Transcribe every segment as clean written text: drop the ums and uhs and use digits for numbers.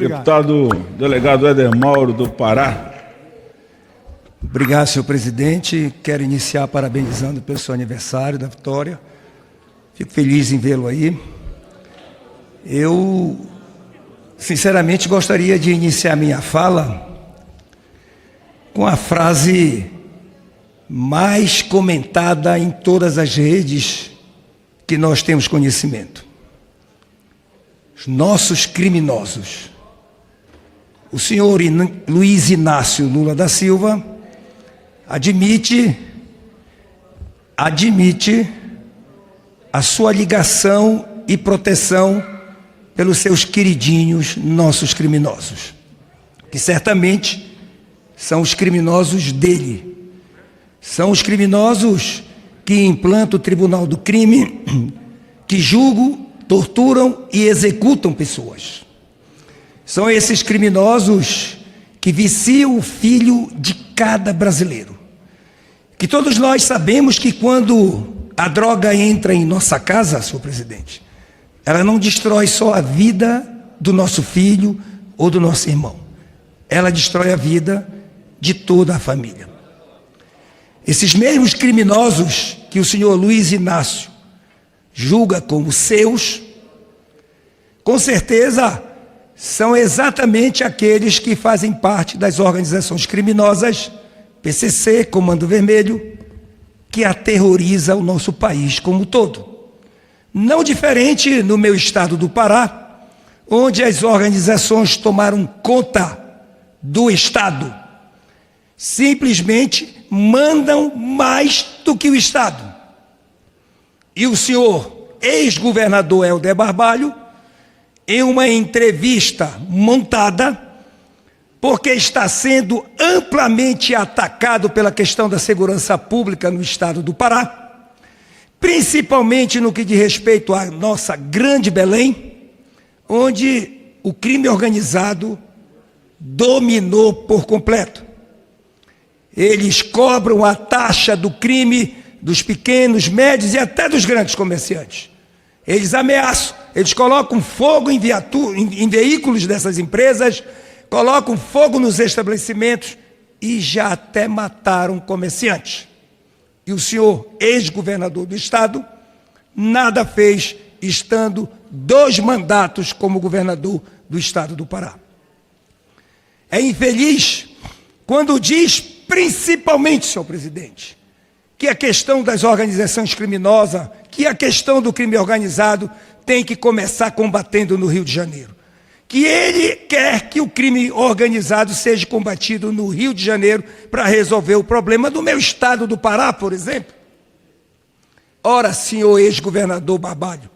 Obrigado. Deputado delegado Éder Mauro, do Pará. Obrigado, senhor presidente. Quero iniciar parabenizando pelo seu aniversário da vitória. Fico feliz em vê-lo aí. Eu, sinceramente, gostaria de iniciar minha fala com a frase mais comentada em todas as redes que nós temos conhecimento. Os nossos criminosos. O senhor Luiz Inácio Lula da Silva admite a sua ligação e proteção pelos seus queridinhos, nossos criminosos, que certamente são os criminosos dele. São os criminosos que implantam o Tribunal do Crime, que julgam, torturam e executam pessoas. São esses criminosos que viciam o filho de cada brasileiro. Que todos nós sabemos que quando a droga entra em nossa casa, senhor presidente, ela não destrói só a vida do nosso filho ou do nosso irmão. Ela destrói a vida de toda a família. Esses mesmos criminosos que o senhor Luiz Inácio julga como seus, com certeza são exatamente aqueles que fazem parte das organizações criminosas, PCC, Comando Vermelho, que aterroriza o nosso país como um todo. Não diferente no meu estado do Pará, onde as organizações tomaram conta do estado. Simplesmente mandam mais do que o estado. E o senhor ex-governador Helder Barbalho, em uma entrevista montada, porque está sendo amplamente atacado pela questão da segurança pública no estado do Pará, principalmente no que diz respeito à nossa grande Belém, onde o crime organizado dominou por completo. Eles cobram a taxa do crime dos pequenos, médios e até dos grandes comerciantes. Eles ameaçam, eles colocam fogo em veículos dessas empresas, colocam fogo nos estabelecimentos e já até mataram comerciantes. E o senhor ex-governador do estado nada fez, estando 2 mandatos como governador do estado do Pará. É infeliz quando diz, principalmente, senhor presidente, que a questão das organizações criminosas, que a questão do crime organizado tem que começar combatendo no Rio de Janeiro. Que ele quer que o crime organizado seja combatido no Rio de Janeiro para resolver o problema do meu estado do Pará, por exemplo. Ora, senhor ex-governador Barbalho,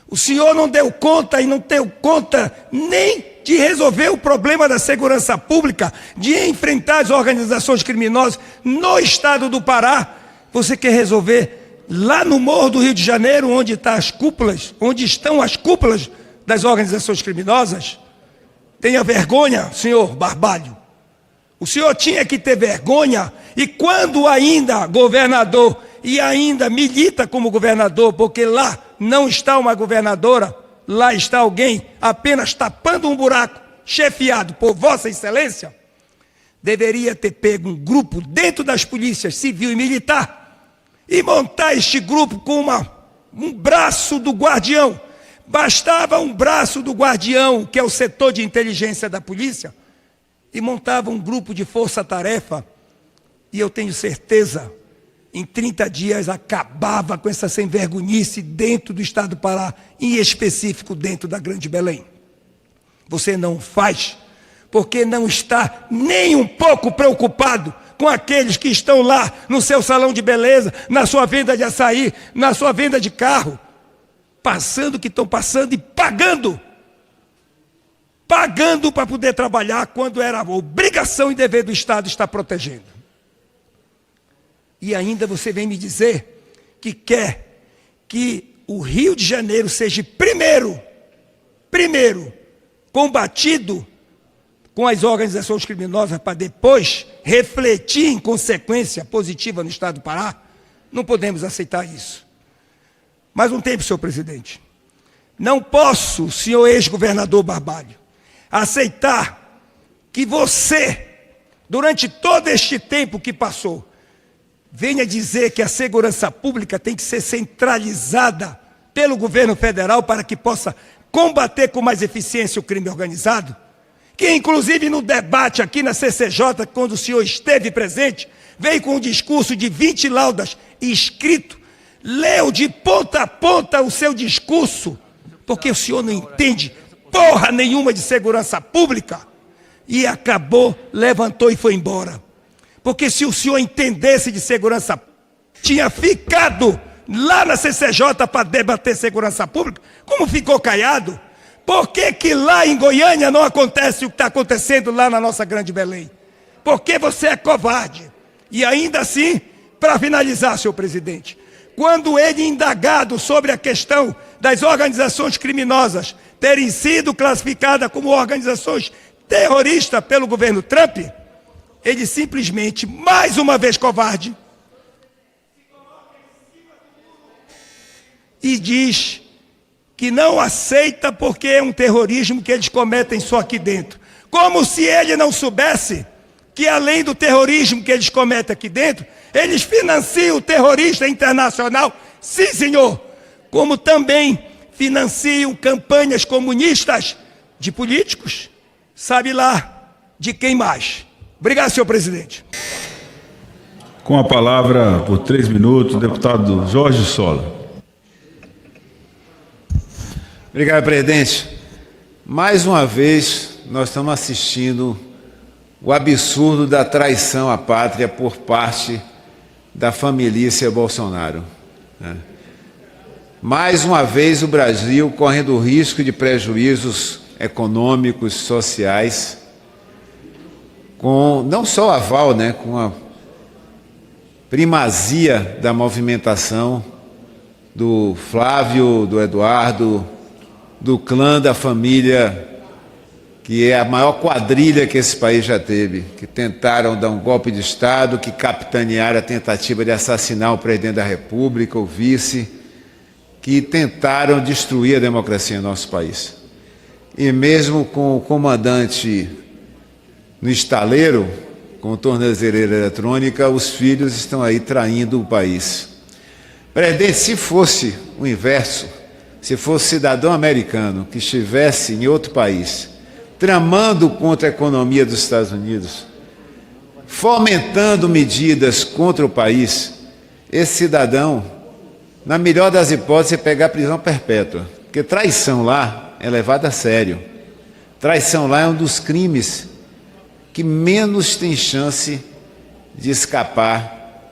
o senhor não deu conta e não deu conta nem de resolver o problema da segurança pública, de enfrentar as organizações criminosas no estado do Pará. Você quer resolver lá no Morro do Rio de Janeiro, onde estão as cúpulas das organizações criminosas? Tenha vergonha, senhor Barbalho. O senhor tinha que ter vergonha, e quando ainda governador, e ainda milita como governador, porque lá não está uma governadora, lá está alguém apenas tapando um buraco, chefiado por Vossa Excelência, deveria ter pego um grupo dentro das polícias civil e militar, e montar este grupo com um braço do guardião. Bastava um braço do guardião, que é o setor de inteligência da polícia, e montava um grupo de força-tarefa, e eu tenho certeza, em 30 dias acabava com essa sem-vergonhice dentro do estado do Pará, em específico dentro da Grande Belém. Você não faz, porque não está nem um pouco preocupado com aqueles que estão lá no seu salão de beleza, na sua venda de açaí, na sua venda de carro, passando o que estão passando e pagando para poder trabalhar, quando era obrigação e dever do Estado estar protegendo. E ainda você vem me dizer que quer que o Rio de Janeiro seja primeiro combatido com as organizações criminosas para depois refletir em consequência positiva no estado do Pará. Não podemos aceitar isso. Mais um tempo, senhor presidente. Não posso, senhor ex-governador Barbalho, aceitar que você, durante todo este tempo que passou, venha dizer que a segurança pública tem que ser centralizada pelo governo federal para que possa combater com mais eficiência o crime organizado, que inclusive no debate aqui na CCJ, quando o senhor esteve presente, veio com um discurso de 20 laudas escrito, leu de ponta a ponta o seu discurso, porque o senhor não entende porra nenhuma de segurança pública, e acabou, levantou e foi embora. Porque se o senhor entendesse de segurança, tinha ficado lá na CCJ para debater segurança pública, como ficou caiado? Por que que lá em Goiânia não acontece o que está acontecendo lá na nossa grande Belém? Porque você é covarde. E ainda assim, para finalizar, senhor presidente, quando ele indagado sobre a questão das organizações criminosas terem sido classificadas como organizações terroristas pelo governo Trump, ele simplesmente, mais uma vez covarde, e diz que não aceita porque é um terrorismo que eles cometem só aqui dentro. Como se ele não soubesse que além do terrorismo que eles cometem aqui dentro, eles financiam o terrorista internacional, sim senhor, como também financiam campanhas comunistas de políticos, sabe lá de quem mais. Obrigado, senhor presidente. Com a palavra, por 3 minutos, o deputado Jorge Sola. Obrigado, presidente. Mais uma vez, nós estamos assistindo o absurdo da traição à pátria por parte da família Bolsonaro. Mais uma vez, o Brasil correndo o risco de prejuízos econômicos, sociais, com não só o aval, com a primazia da movimentação do Flávio, do Eduardo, do clã da família, que é a maior quadrilha que esse país já teve, que tentaram dar um golpe de Estado, que capitanearam a tentativa de assassinar o presidente da República, o vice, que tentaram destruir a democracia em nosso país. E mesmo com o comandante no estaleiro, com tornozeleira eletrônica, os filhos estão aí traindo o país. Presidente, se fosse o inverso, se fosse cidadão americano que estivesse em outro país, tramando contra a economia dos Estados Unidos, fomentando medidas contra o país, esse cidadão, na melhor das hipóteses, ia pegar prisão perpétua, porque traição lá é levada a sério. Traição lá é um dos crimes que menos tem chance de escapar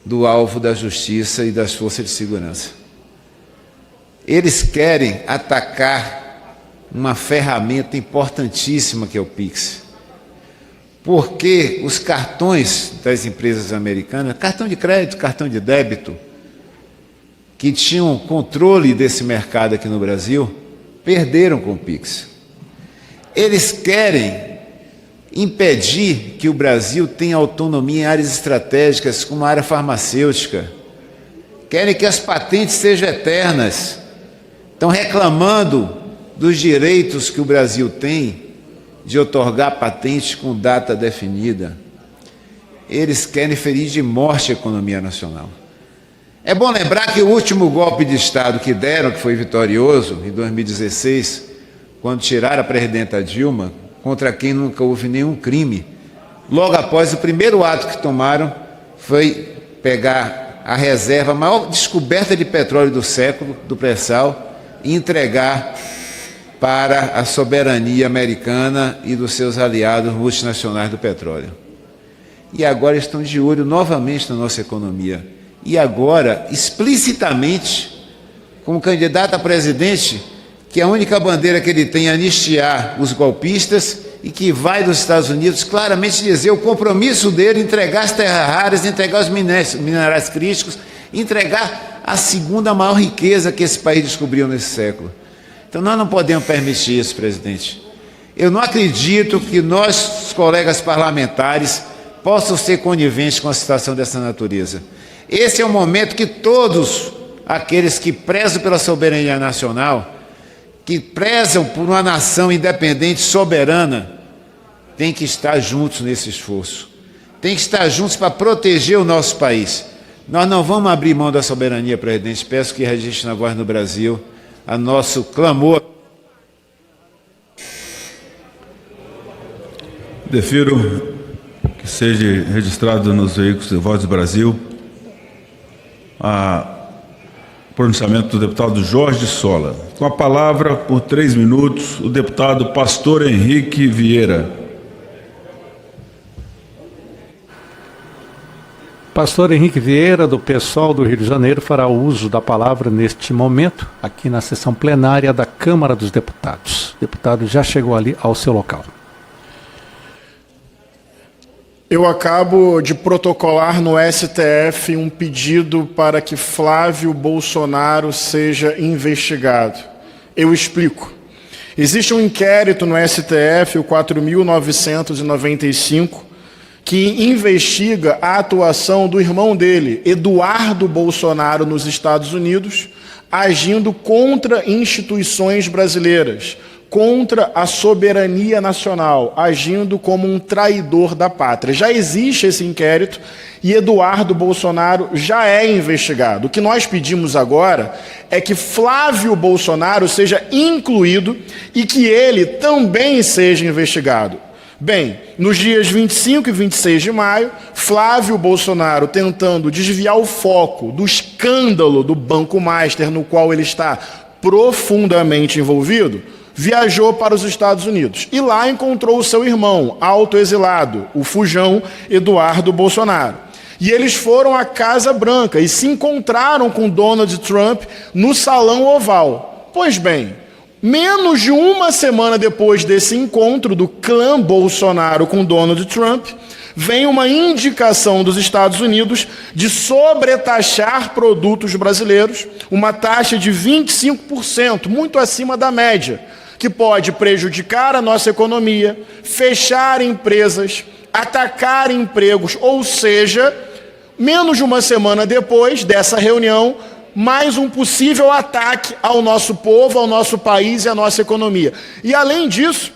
do alvo da justiça e das forças de segurança. Eles querem atacar uma ferramenta importantíssima que é o Pix. Porque os cartões das empresas americanas, cartão de crédito, cartão de débito, que tinham controle desse mercado aqui no Brasil, perderam com o Pix. Eles querem impedir que o Brasil tenha autonomia em áreas estratégicas, como a área farmacêutica. Querem que as patentes sejam eternas. Estão reclamando dos direitos que o Brasil tem de outorgar patentes com data definida. Eles querem ferir de morte a economia nacional. É bom lembrar que o último golpe de Estado que deram, que foi vitorioso, em 2016, quando tiraram a presidenta Dilma, contra quem nunca houve nenhum crime, logo após o primeiro ato que tomaram foi pegar a reserva, a maior descoberta de petróleo do século, do pré-sal, e entregar para a soberania americana e dos seus aliados multinacionais do petróleo. E agora estão de olho novamente na nossa economia. E agora, explicitamente, como candidato a presidente, que a única bandeira que ele tem é anistiar os golpistas e que vai dos Estados Unidos claramente dizer o compromisso dele, entregar as terras raras, entregar os minerais críticos, entregar a segunda maior riqueza que esse país descobriu nesse século. Então nós não podemos permitir isso, presidente. Eu não acredito que nós, os colegas parlamentares, possam ser coniventes com a situação dessa natureza. Esse é o momento que todos aqueles que prezam pela soberania nacional, que prezam por uma nação independente, soberana, têm que estar juntos nesse esforço. Tem que estar juntos para proteger o nosso país. Nós não vamos abrir mão da soberania, presidente. Peço que registre na Voz no Brasil a nosso clamor. Defiro que seja registrado nos veículos de Voz do Brasil o pronunciamento do deputado Jorge Sola. Com a palavra, por 3 minutos, o deputado Pastor Henrique Vieira. Pastor Henrique Vieira, do PSOL do Rio de Janeiro, fará uso da palavra neste momento, aqui na sessão plenária da Câmara dos Deputados. O deputado já chegou ali ao seu local. Eu acabo de protocolar no STF um pedido para que Flávio Bolsonaro seja investigado. Eu explico. Existe um inquérito no STF, o 4.995, que investiga a atuação do irmão dele, Eduardo Bolsonaro, nos Estados Unidos, agindo contra instituições brasileiras, contra a soberania nacional, agindo como um traidor da pátria. Já existe esse inquérito e Eduardo Bolsonaro já é investigado. O que nós pedimos agora é que Flávio Bolsonaro seja incluído e que ele também seja investigado. Bem, nos dias 25 e 26 de maio, Flávio Bolsonaro, tentando desviar o foco do escândalo do Banco Master, no qual ele está profundamente envolvido, viajou para os Estados Unidos e lá encontrou o seu irmão, autoexilado, o fujão Eduardo Bolsonaro. E eles foram à Casa Branca e se encontraram com Donald Trump no Salão Oval. Pois bem, menos de uma semana depois desse encontro do clã Bolsonaro com Donald Trump, vem uma indicação dos Estados Unidos de sobretaxar produtos brasileiros, uma taxa de 25%, muito acima da média, que pode prejudicar a nossa economia, fechar empresas, atacar empregos, ou seja, menos de uma semana depois dessa reunião, mais um possível ataque ao nosso povo, ao nosso país e à nossa economia. E, além disso,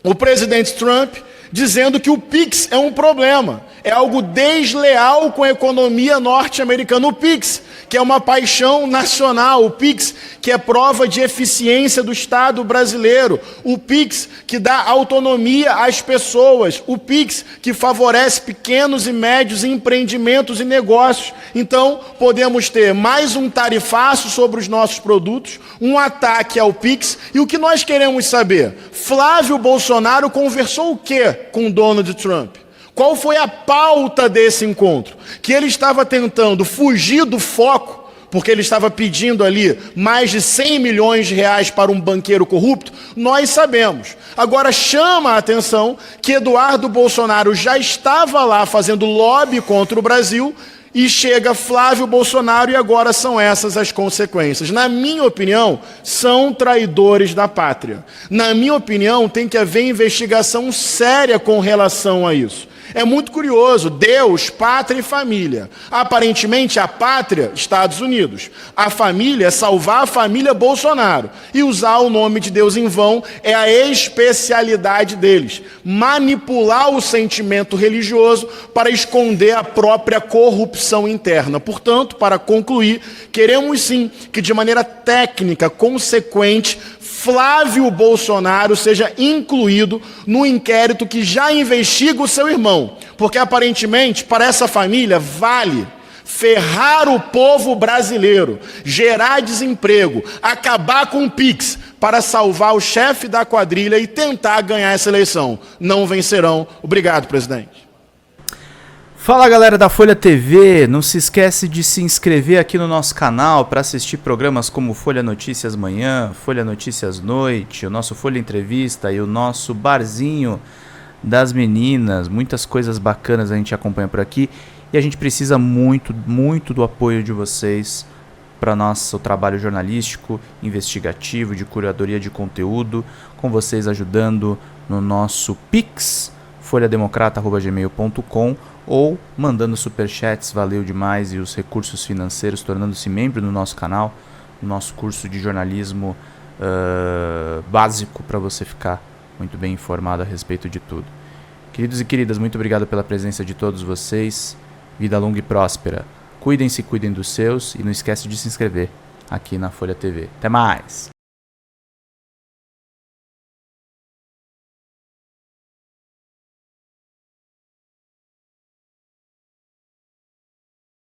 o presidente Trump dizendo que o PIX é um problema, é algo desleal com a economia norte-americana. O PIX, que é uma paixão nacional, o PIX, que é prova de eficiência do Estado brasileiro, o PIX, que dá autonomia às pessoas, o PIX, que favorece pequenos e médios empreendimentos e negócios. Então, podemos ter mais um tarifaço sobre os nossos produtos, um ataque ao PIX, e o que nós queremos saber? Flávio Bolsonaro conversou o quê com Donald Trump? Qual foi a pauta desse encontro? Que ele estava tentando fugir do foco, porque ele estava pedindo ali mais de 100 milhões de reais para um banqueiro corrupto, nós sabemos. Agora chama a atenção que Eduardo Bolsonaro já estava lá fazendo lobby contra o Brasil, e chega Flávio Bolsonaro e agora são essas as consequências. Na minha opinião, são traidores da pátria. Na minha opinião, tem que haver investigação séria com relação a isso. É muito curioso, Deus, pátria e família. Aparentemente, a pátria, Estados Unidos. A família é salvar a família Bolsonaro. E usar o nome de Deus em vão é a especialidade deles. Manipular o sentimento religioso para esconder a própria corrupção interna. Portanto, para concluir, queremos sim que de maneira técnica, consequente, Flávio Bolsonaro seja incluído no inquérito que já investiga o seu irmão. Porque aparentemente, para essa família, vale ferrar o povo brasileiro, gerar desemprego, acabar com o PIX, para salvar o chefe da quadrilha e tentar ganhar essa eleição. Não vencerão. Obrigado, presidente. Fala, galera da Folha TV, não se esquece de se inscrever aqui no nosso canal para assistir programas como Folha Notícias Manhã, Folha Notícias Noite, o nosso Folha Entrevista e o nosso Barzinho das Meninas. Muitas coisas bacanas a gente acompanha por aqui e a gente precisa muito, muito do apoio de vocês para nosso trabalho jornalístico, investigativo, de curadoria de conteúdo, com vocês ajudando no nosso Pix, folhademocrata@gmail.com, ou mandando superchats, valeu demais, e os recursos financeiros, tornando-se membro do nosso canal, no nosso curso de jornalismo básico para você ficar muito bem informado a respeito de tudo. Queridos e queridas, muito obrigado pela presença de todos vocês. Vida longa e próspera. Cuidem-se, cuidem dos seus e não esquece de se inscrever aqui na Folha TV. Até mais!